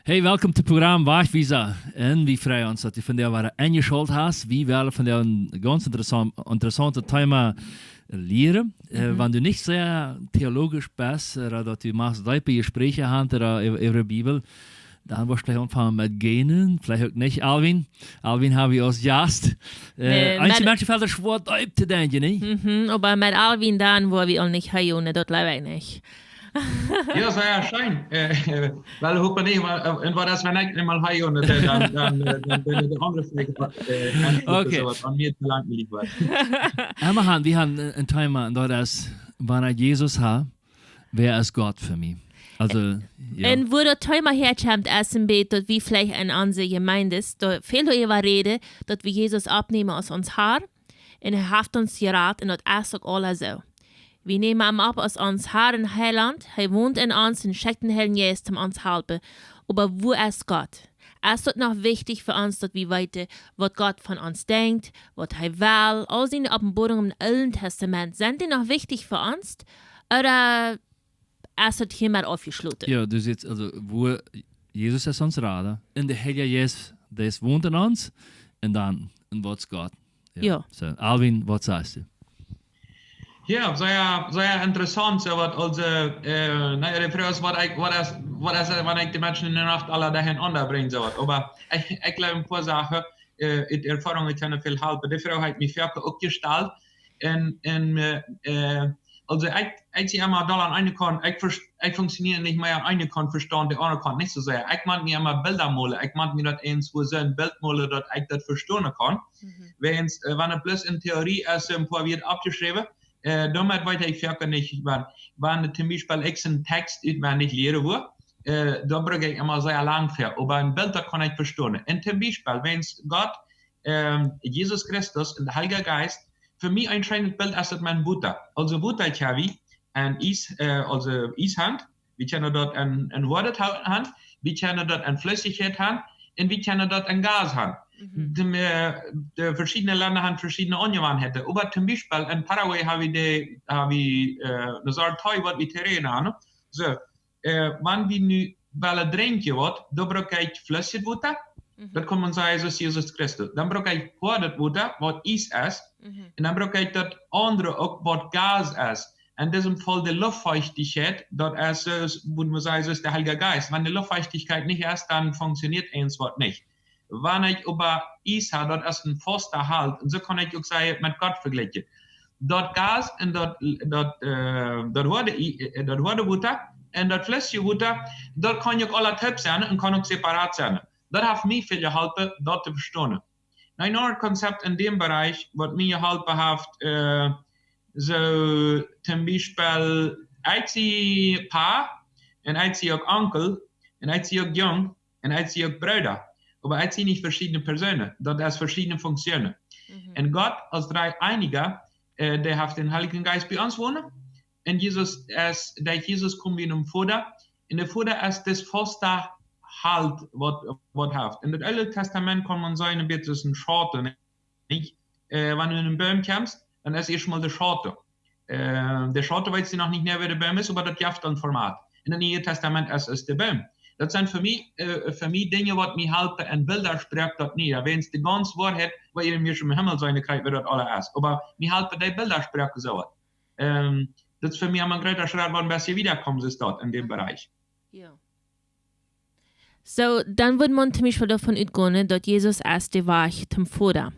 Hey, welkom to het programma WajchWiesa. En we freuen ons dat je vandaag weer ingeschaltet hast. We willen vandaag een ganz interessante Thema leren. Wenn du nicht sehr theologisch bist, oder dass du machst diepe Gespräche hast oder über die Bibel, dann wirst du gleich anfangen mit Genen. Vielleicht auch nicht Alvin. Alvin habe ich als Gast. Einige Menschen fällt das schwer deep zu denken, ne? Aber mit Alvin dann, wo wir auch nicht hören, das leider nicht. Ja, sehr schön. Weil ich hoffe nicht, und war das, wenn ich einmal höre, dann bin ich andere Frage. Okay. An mir zu lang liegt. Wir haben ein Thema, und das, wenn ich Jesus habe, wer ist Gott für mich? Also, ja. Und wo das Thema herkommt, ist ein Bett, dass wir vielleicht in unserer Gemeinde ist, da viel darüber reden, dass wir Jesus abnehmen aus uns Haar, und hat uns geraten, und das ist auch alles so. Wir nehmen ihn ab aus uns Herrn Heiland, er wohnt in uns und schickt den Herrn Jesus zum uns helfen. Aber wo ist Gott? Es ist noch wichtig für uns, dass wir weiter, was Gott von uns denkt, was er will. All seine Offenbarungen im Alten Testament, sind die noch wichtig für uns? Oder ist das hiermit aufgeschlossen? Ja, du siehst, also, wo Jesus ist uns Rader, in der Heilige Jesus, der wohnt in uns, und dann, und was ist Gott? Ja. So, Alvin, was sagst du? Ja, sehr interessant. So wat also, de vraag is wat ik de mensen in de nacht alle dagen onderbreng. So aber ich glaube, ein paar Sachen, die Erfahrungen können viel helfen. Die Frau hat mich wirklich auch gestellt. Also, ich sehe immer da an einer Kant, ich funktioniere nicht mehr an einer Kant verstehen, die andere Kant nicht so sehr. Ich mag mir immer Bilder malen. Ich mag mir das eins, wo so ein Bild malen, dass ich das verstehen kann. Wenn es bloß in Theorie ist, ein paar wird abgeschrieben, damit weiß ich wirklich nicht, wenn zum Beispiel ich einen Text nicht lehre, da brauche ich immer sehr lang für. Aber ein Bild, das kann ich verstehen. Und zum Beispiel, wenn es Gott, Jesus Christus und der Heilige Geist, für mich ein schönes Bild ist mein Butter. Also Butter habe ich ein Eishand, wir können dort ein Wasserhand, wir können dort ein Flüssigkeit haben und wir können dort ein Gas haben. Die verschiedene Länder haben verschiedene Onion hätte. Aber zum Beispiel in Paraguay habe ich eine Sorte Teu, was wir reden haben. So, wenn wir nu wollen trinken, da brauche ich Flüssigwasser. Das kann man sagen, das ist Jesus Christus. Dann brauche ich hartes Wasser, was Eis ist. Und dann brauche ich das andere auch, was Gas ist. In diesem Fall die Luftfeuchtigkeit, das ist, würde man sagen, das ist der Heilige Geist. Wenn die Luftfeuchtigkeit nicht ist, dann funktioniert eins was nicht. Wenn ich über Eis habe, das ist ein fester Halt. Und so kann ich auch sagen, mit Gott vergleichen. Dort Gas und dort hartes Wasser und dort flüssige Wasser, dort kann ich auch alle Typen sein und kann auch separat sein. Das hat mir viel geholfen, dort zu verstehen. Ein anderes Konzept in dem Bereich, was mir geholfen hat, so zum Beispiel, ich sehe Paar, und ich sehe auch Onkel, und ich sehe auch Jung, und ich sehe auch Brüder. Aber ich sehe nicht verschiedene Personen, das ist verschiedene Funktionen. Und Gott als Dreieiniger, der hat den Heiligen Geist bei uns wohnen. Und Jesus kommt in den Vater. Und der Vater ist das feste Halt, was hat. In dem Alten Testament kann man sagen, ein bisschen Scharte. Nicht? Wenn du in einen Baum kommst, dann ist erstmal der Scharte. Der Scharte weiß noch nicht mehr, wer der Baum ist, aber das gibt ein Format. In dem Neuen Testament ist der Baum. Das sind für mich Dinge, die mir helfen, in Bilder spricht das nieder. Wenn es die ganze Wahrheit, weil ihr mir schon im Himmel sein könnt, wie das alles ist. Aber mir helfen die Bilder sprechen so. Das ist für mich ein großer Schritt, wann besser wiederkommen ist dort in dem Bereich. Ja. So, dann würde man zum Beispiel davon ausgehen, dass Jesus erst der Weg zum Vater.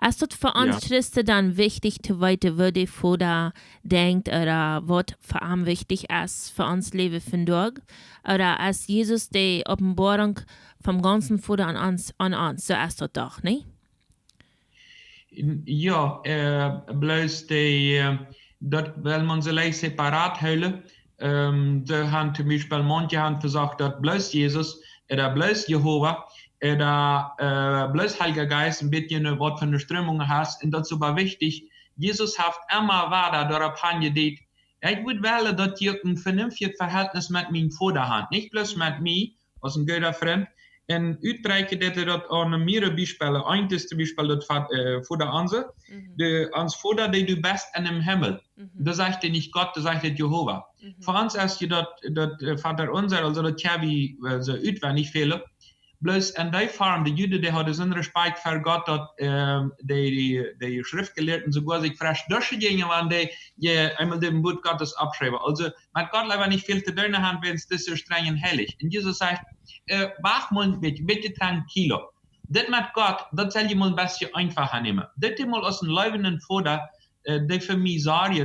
Ist das für uns Christen dann wichtig, zu weiter, wo der Vater denkt, oder was für ihn wichtig ist für uns Leben von Tag? Oder ist Jesus die Offenbarung vom ganzen Vater an uns? So ist das doch, nicht? Ja, bloß das will man so leicht separat halten. Da haben zum Beispiel manche haben gesagt, dass bloß Jesus oder bloß Jehova oder bloß Heiliger Geist ein bisschen was von der Strömung hast. Und das ist aber wichtig. Jesus hat immer weiter darauf angedacht. Ich würde wählen, dass ich ein vernünftiges Verhältnis mit meinem Vater habe. Nicht bloß mit mir, als ein guter Freund, En uitreiken dat dat aan meerdere bijspellen. Eén is zum Beispiel dat voor de onze. Ans Vater, der du bist in dem Himmel. Da sagt er nicht Gott, da sagt er Jehova. Für uns ist ja das Vater unser, also das Tjabi so uitwendig viele. Bloß in der Form, die Juden, die hadden zo'n respect voor God, dat die Schriftgelehrten sogar sich frisch durchgegangen waren, die einmal den Wort Gottes abschreiben. Also, mit Gott leider nicht viel zu tun haben, wenn es das so streng und heilig. Und Jesus sagt, wach mal ein bitte tranquilo. Das mit Gott, das soll ich mal ein bisschen einfacher nehmen. Das mal aus dem leibenden Vater, der für mich sorgt,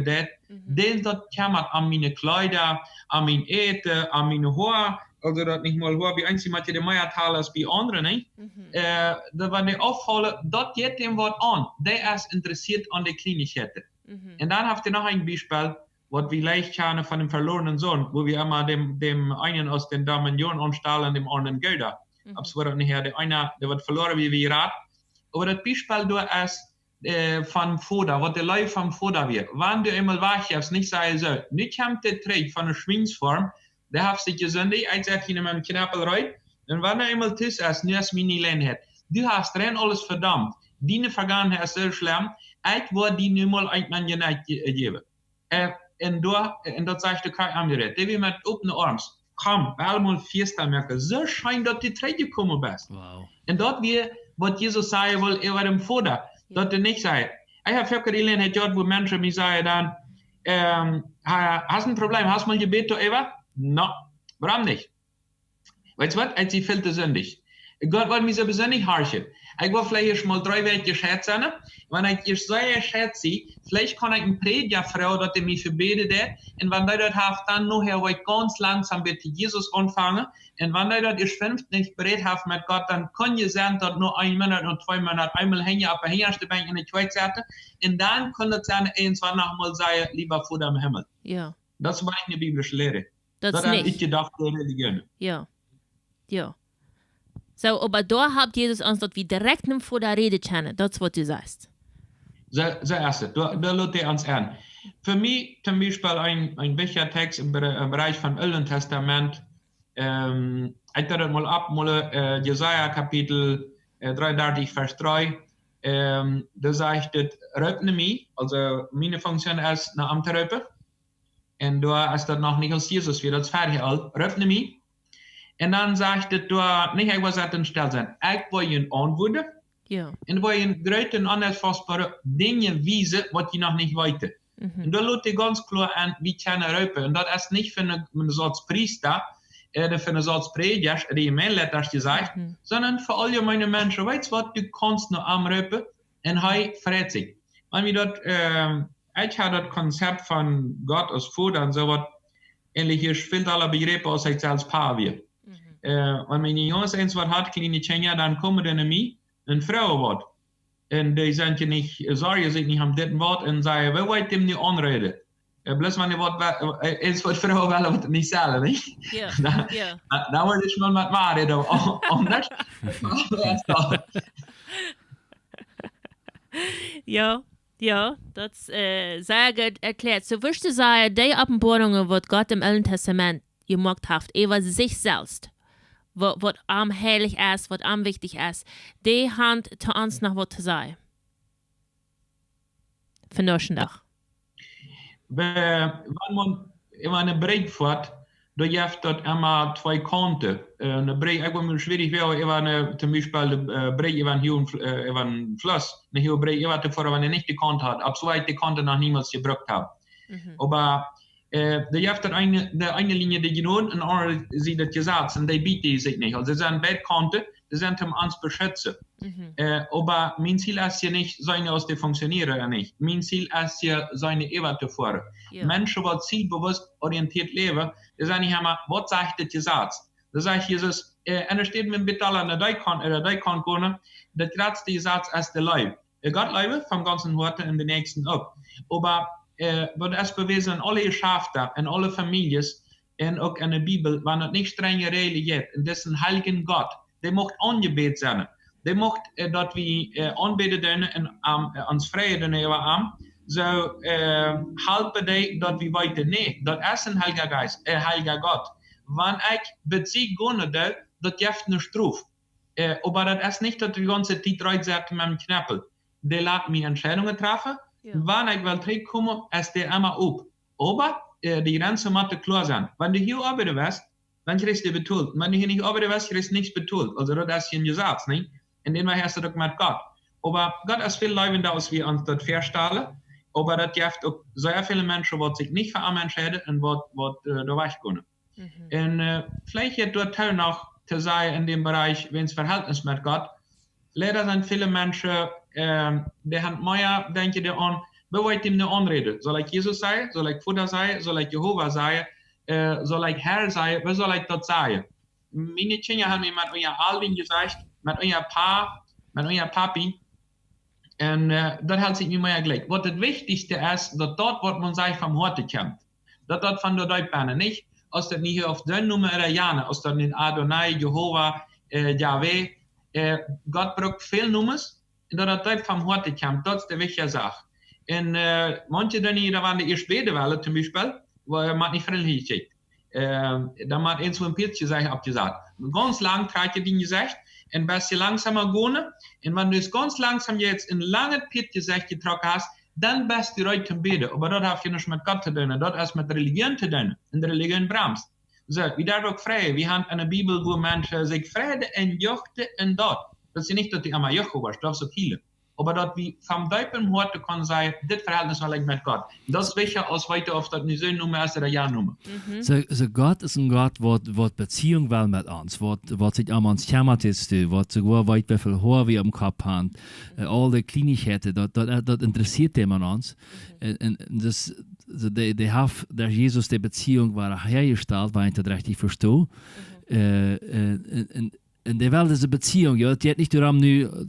den das kommt an meine Kleider, an mein Eten, an meine Haare, also dat niet mal hoor, wie einzig met je de meer talen als bij anderen, niet? Dat wanneer opvallen, dat geht dem wat aan. Der ist interessiert an die Kleinigkeiten. Und dann habt ihr noch ein Beispiel, was wir leicht kennen von dem verlorenen Sohn, wo wir immer dem einen aus den Dimensionen anstellen, dem anderen Gelder. Aber es wird nicht her, der eine, der wird verloren wie wir rat. Aber das Beispiel da ist von Vater, was der Leib vom Vater wird. Wenn du einmal wach hast, nicht sei so, nicht kommt der Trick von der Schwingsform, der hat sich gesündigt, als er in einem Knappel rein. Und wenn er einmal tis ist, nu ist meine Lehnheit. Du hast rein alles verdammt. Deine Vergangenheit ist so schlimm, ich wollte die nu mal ein Geneit geben. Und das sagt der kein anderer. Der will mit offenen Arms. Komm, einmal Fiesta merken. So scheint, dass die Träge gekommen bist. Wow. Und dort wir, was Jesus sagen will, war dem Vater. Dass er nicht sagt. Ich habe wirklich die Lehnheit gehört, wo Menschen mir sagen dann, hast du ein Problem, hast du mal Gebet, Eva? No, warum nicht? Weißt du was? Als ich viel zu sündig. Gott wollte mich so besonders harschen. Ich will vielleicht mal 3 Wochen geschätzt sein. Wenn ich so schätze, vielleicht kann ich eine Predigerfrau, dass mich verbetet. Und wenn ich das habe, dann nachher will ich ganz langsam mit Jesus anfangen. Und wenn ich das ist 5 nicht bereit habe mit Gott, dann kann ich sagen, dass nur 1 Monat und 2 Monate einmal hängen auf der ersten Bank in der zweiten Seite. Und dann kann das sein, irgendwann nochmal sagen, lieber Vater im Himmel. Ja. Das war eine biblische Lehre. Das nicht. Ich gedacht, Religion. Ja. Ja. So, aber da habt Jesus uns dort wie direkt nicht vor der Rede kennen. Das, was du sagst. So erste. Da lädt er uns an. Für mich zum Beispiel ein wichtiger Text im Bereich vom Alten Testament. Ich das mal ab, Jesaja Kapitel 33, Vers 3. Da sagt es, röpne mich, also meine Funktion ist, eine Amteröpe. Und da ist das noch nicht als Jesus, wie das fertig ist. Röpne mich. Und dann sagt er, du nicht, ich was an den Stelle sein. Ich will ihn antworten. Ja. Und will ihn groß und anders fassbare Dinge wiesen, was ich noch nicht weiß. Und da lädt er ganz klar an, wie kann er rüppen. Und das ist nicht für einen Satz Priester, oder für einen Satz Prediger, die Gemeinde hat gesagt, sondern für alle meine Menschen. Weißt du was, du kannst nur am rüppen und er freut sich. Wenn wir dort, ich habe das Konzept von Gott als Vater und so was, ähnlich ist, fehlt alle Begriffe, als ich als Paar wird. Wenn meine Jungs eins was hat, kleine Kinder, dann kommen dann mir eine Frau wird. Und die sind ja nicht, sorry, sie nicht am dritten Wort und sagen, wer wollt dem nicht anreden? Bloß wenn ihr eins was Frau will, wird nicht sagen, nicht? Ja. Da wollte ich mal mit Wahrheit anders. Ja, das ist sehr gut erklärt. So wirst du sagen, die Offenbarungen, die Gott im Alten Testament gemacht hat, über sich selbst, was am heilig ist, was am wichtig ist, die haben zu uns noch was zu sagen. Vernoschen doch. Wenn man immer eine Brücke fährt, da gibt es immer 2 Kanten. Eine Brücke, ich bin schwierig, wäre zum Beispiel eine Brücke über einen Fluss. Eine hohe Brücke, wenn er nicht die Kante hat, ab so weit die Kante noch niemals gebraucht hat. Aber da gibt es eine Linie, die genoemd, und andere sie das gesagt, und die bieten sich nicht. Also, sie sind beide Kanten, die sind um uns beschützen. Aber mein Ziel ist ja nicht, seine aus der funktionieren oder nicht. Mein Ziel ist ja, seine Ehe zu fahren. Ja. Menschen, die zielbewusst orientiert leben, die sagen nicht immer, was sagt das gesagt? Da sagt Jesus, und da steht mit bitte alle an der Kant gehen, das letzte Satz ist der Leib. Gott lebe vom ganzen Worte in den nächsten ab. Aber wird es bewiesen, alle Geschäfte, in alle Familien und auch in der Bibel, wenn es nicht strenge Regeln gibt, und das ist ein heiligen Gott, der macht angebet sein. Der macht, dass wir anbeten und ans Freie am, so halten die, dass wir weiter nicht. Das ist ein heiliger Gott. Wenn ich beziehe, das gibt eine Strafe. Aber das ist nicht, dass die ganze Zeit reinsetzen mit dem Knöppel. Die lassen mich Entscheidungen treffen. Ja. Wann ich will zurückkommen, ist der immer auf. Aber die Grenzen müssen klar sein. Wenn du hier arbeiten wirst, dann kriegst du betont. Wenn du hier nicht arbeiten wirst, kriegst du nichts betont. Also das ist hier ein Gesetz, nicht? In dem hast du doch mit Gott. Aber Gott ist viel leibender, als wir uns das vorstellen. Aber das gibt auch sehr viele Menschen, die sich nicht für einen entscheiden und die da weggehen. Und vielleicht jetzt dort noch zu sein in dem Bereich, wenn es Verhältnis mit Gott. Leider sind viele Menschen, die haben mehr, denken die an, wie wollt ihr mir anreden? Soll ich Jesus sein? Soll ich Vater sein? Soll ich Jehova sein? Soll ich Herr sein? Wie soll ich das sagen? Meine Kinder haben mir mit euer Alvin gesagt, mit euer Pa, mit euer Papi. Und das hat sich nicht mehr gleich. Was das Wichtigste ist, dass dort, was man sagt, vom Horte kommt. Dass dort von der Deutschbahn nicht, aus der nicht auf den Nummer oder Jana, aus der Adonai, Jehova, Yahweh. Gott braucht viel Nummers, und dass das vom Horte kommt. Das ist die wichtige Sache. Und manche, da waren die erst Bedewelle zum Beispiel, wo man nicht friedlich geschickt. Da hat eins von Pilz gesagt, abgesagt. Ganz lang trägt die gesagt, und was sie langsamer gehen, und wenn du es ganz langsam jetzt in lange Pilz gesagt getragen hast, dann bist du reut zum Beten. Aber dort hast du nicht mit Gott zu tun, dort hast du mit Religion zu tun, und die Religion bremst. So, wie da auch frei. Wir haben eine Bibel, wo Menschen sich Friede und Jochte und dort. Das ist nicht, dass die immer Jochte war, das ist auch viele. Aber dort wie vom Deuten heute kann sein, das Verhältnis soll ich mit Gott. Das ist wichtiger als heute auf das nicht Nummer ist oder Ja-Nummer. So Gott ist ein Gott, was Beziehung will mit uns, was sich an uns kümmert ist, was sogar weit wie viel Haar wir am Kopf haben, alle Kleinigkeiten, das interessiert dem an uns. Und das, der Jesus, die Beziehung war hergestellt, weil ich das richtig verstehe. In der Welt ist eine Beziehung, ja, die hat nicht darum,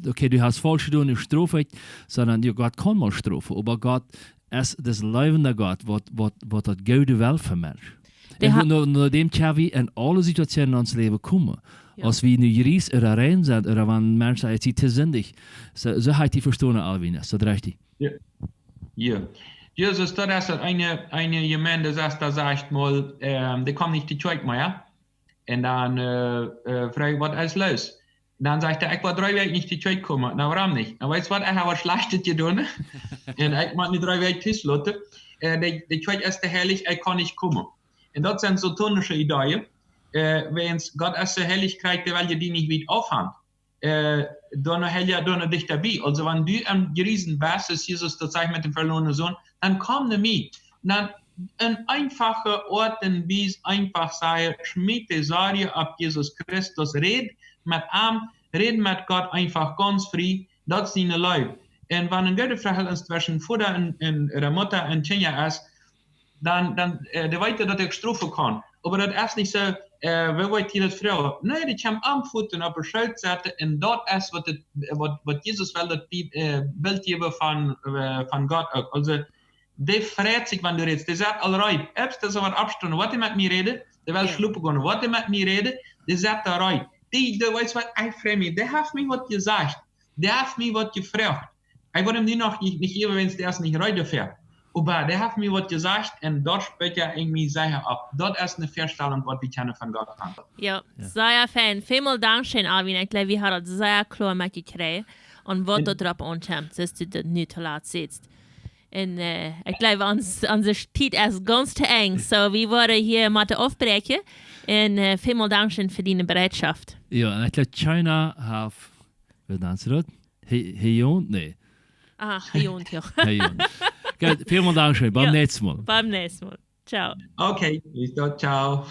okay, du hast falsch getan, du strafe, sondern ja, Gott kann mal strafen, aber Gott ist das lebende Gott, was das gute Welt für Menschen. Und nur dem kann wir in alle Situationen in unser Leben kommen. Ja. Als wir nu juristisch oder rein sind, oder wenn Menschen sagen, sie sind nicht, so hat die verstanden, Alvin, ist das richtig? Ja. Ja. Jesus, das ist eine Gemeinde, das sagt mal, die kommen nicht die Kirche mehr. Und dann frage ich, was ist los? Dann sagt er, ich war 3 Wochen nicht die Kirche kommen. Na, warum nicht? Na, weißt du was, ich habe was Schlechtes getan. Und ich mag nicht 3 Wochen Tisch lassen. Die Kirche ist heilig, ich kann nicht kommen. Und das sind so tonische Ideen. Wenn Gott ist so heilig kriegt, weil ihr die nicht wieder aufhören. Dann hält ja dann dich dabei. Also wenn du am Geriesen bist, ist Jesus das Zeichen mit dem verlorenen Sohn, dann komm damit. Dann ein einfacher Ort, wie es einfach sei, schmied die Sorge ab Jesus Christus, red mit ihm, red mit Gott einfach ganz frei, das ist seine Leib. Und wenn ein gutes Verhältnis zwischen Vater und der Mutter und Kinder ist, dann der weiter, dass er strafen kann. Aber das ist nicht so, wie wollt ihr das Frau? Nein, die kommt am Fuß und auf der Schulseite, und dort ist, was Jesus will, das Bild geben von Gott. Also, die freut sich, wenn du redest. Die sagt, alright, ob das aber abstunden, was die mit mir reden, die will schlupen gehen, was die mit mir reden, die sagt, alright. Die weiß, was ich freue mich, die hat mir was gesagt, die hat mir was gefragt. Ich würde ihm noch nicht geben, wenn es der erst nicht rein fährt. Aber der hat mir was gesagt, und dort spielt ja irgendwie sicher ab. Dort ist eine Vorstellung, was wir kennen von Gott haben. Ja, sehr fan. Vielen Dank schön, Alvin. Ich glaube, wir haben das sehr klar mitgekriegt. Und was da drauf ankommt, dass du das nicht zu laut sitzt. Und ich glaube, unsere Zeit ist ganz zu eng. So, wir wollen hier mal aufbrechen. Und vielen Dank schön für deine Bereitschaft. Ja, und ich glaube, China hat, wie nennst du das? Heion? Nee. Ah, Heion, ja. Heion. Gut, vielen Dank schön. Beim nächsten Mal. Beim nächsten Mal. Ciao. Okay, bis dann. Ciao.